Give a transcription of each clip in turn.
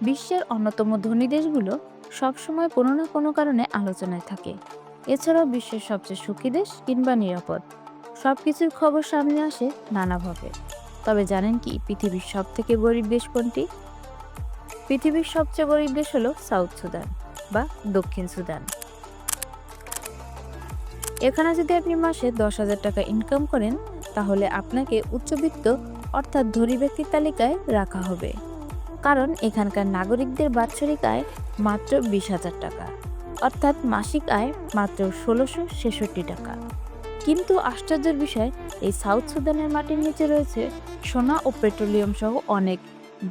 বিশ্বের অন্যতম ধনী দেশগুলো সবসময় কোনো না কোনো কারণে আলোচনায় থাকে। এছাড়াও বিশ্বের সবচেয়ে সুখী দেশ কিংবা নিরাপদ সবকিছুর খবর সামনে আসে নানাভাবে। তবে জানেন কি পৃথিবীর সব থেকে গরিব দেশ কোনটি? পৃথিবীর সবচেয়ে গরিব দেশ হলো সাউথ সুদান বা দক্ষিণ সুদান। এখানে যদি আপনি মাসে 10,000 টাকা ইনকাম করেন, তাহলে আপনাকে উচ্চবিত্ত অর্থাৎ ধনী ব্যক্তির তালিকায় রাখা হবে। কারণ এখানকার নাগরিকদের বাৎসরিক আয় মাত্র 20,000 টাকা, অর্থাৎ মাসিক আয় মাত্র 1666 টাকা। কিন্তু আশ্চর্যের বিষয়, এই সাউথ সুদানের মাটির নিচে রয়েছে সোনা ও পেট্রোলিয়াম সহ অনেক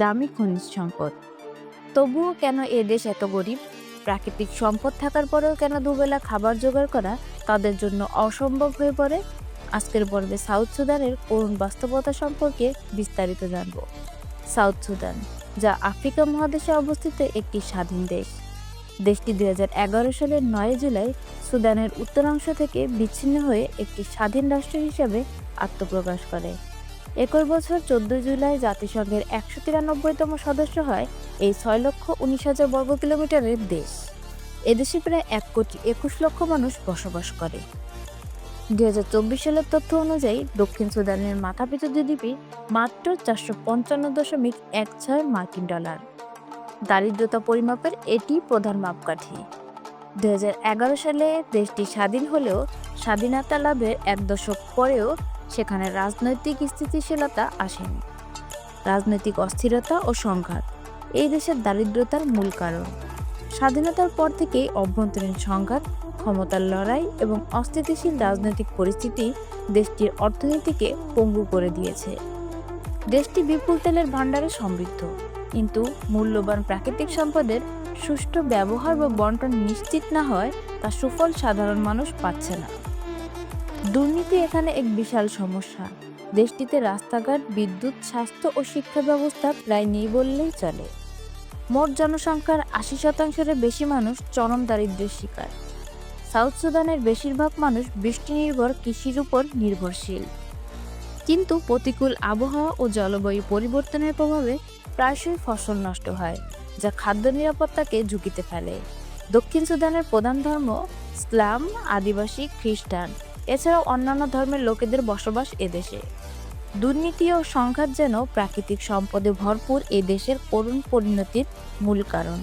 দামি খনিজ সম্পদ। তবুও কেন এ দেশ এত গরিব? প্রাকৃতিক সম্পদ থাকার পরেও কেন দুবেলা খাবার জোগাড় করা তাদের জন্য অসম্ভব হয়ে পড়ে? আজকের পর্বে সাউথ সুদানের করুণ বাস্তবতা সম্পর্কে বিস্তারিত জানব। সাউথ সুদান, যা আফ্রিকা মহাদেশে অবস্থিত একটি স্বাধীন দেশ। দেশটি 2011 সালের 9 জুলাই সুদানের উত্তরাংশ থেকে বিচ্ছিন্ন হয়ে একটি স্বাধীন রাষ্ট্র হিসেবে আত্মপ্রকাশ করে। একই বছর 14 জুলাই জাতিসংঘের 193তম সদস্য হয় এই 6,19,000 বর্গ কিলোমিটারের দেশ। এদেশে প্রায় 1,21,00,000 মানুষ বসবাস করে। 2024 সালের তথ্য অনুযায়ী দক্ষিণ সুদানের মাথাপিছু জিডিপি মাত্র $455.16 দারিদ্রতা পরিমাপের এটি প্রধান মাপকাঠি। 2011 সালে দেশটি স্বাধীন হলেও স্বাধীনতা লাভের 1 দশক পরেও সেখানে রাজনৈতিক স্থিতিশীলতা আসেনি। রাজনৈতিক অস্থিরতা ও সংঘাত এই দেশের দারিদ্রতার মূল কারণ। স্বাধীনতার পর থেকেই অভ্যন্তরীণ সংঘাত, ক্ষমতার লড়াই এবং অস্থিতিশীল রাজনৈতিক পরিস্থিতি দেশটির অর্থনীতিকে পঙ্গু করে দিয়েছে। দেশটি বিপুল তেলের ভাণ্ডারে সমৃদ্ধ, কিন্তু মূল্যবান প্রাকৃতিক সম্পদের সুষ্ঠু ব্যবহার বা বণ্টন নিশ্চিত না হয় তার সুফল সাধারণ মানুষ পাচ্ছে না। দুর্নীতি এখানে এক বিশাল সমস্যা। দেশটিতে রাস্তাঘাট, বিদ্যুৎ, স্বাস্থ্য ও শিক্ষা ব্যবস্থা প্রায় নেই বললেই চলে। মোট জনসংখ্যার 80%-এর বেশি মানুষ চরম দারিদ্র্যের শিকার। সাউথ সুদানের বেশিরভাগ মানুষ বৃষ্টি নির্ভর কৃষির উপর নির্ভরশীল। কিন্তু প্রতিকূল আবহাওয়া ও জলবায়ু পরিবর্তনের প্রভাবে প্রায়শই ফসল নষ্ট হয়, যা খাদ্য নিরাপত্তাকে ঝুঁকিতে ফেলে। দক্ষিণ সুদানের প্রধান ধর্ম ইসলাম, আদিবাসী, খ্রিস্টান, এছাড়াও অন্যান্য ধর্মের লোকেদের বসবাস এদেশে। দুর্নীতি ও সংঘাত যেন প্রাকৃতিক সম্পদে ভরপুর এ দেশের করুণ পরিণতির মূল কারণ।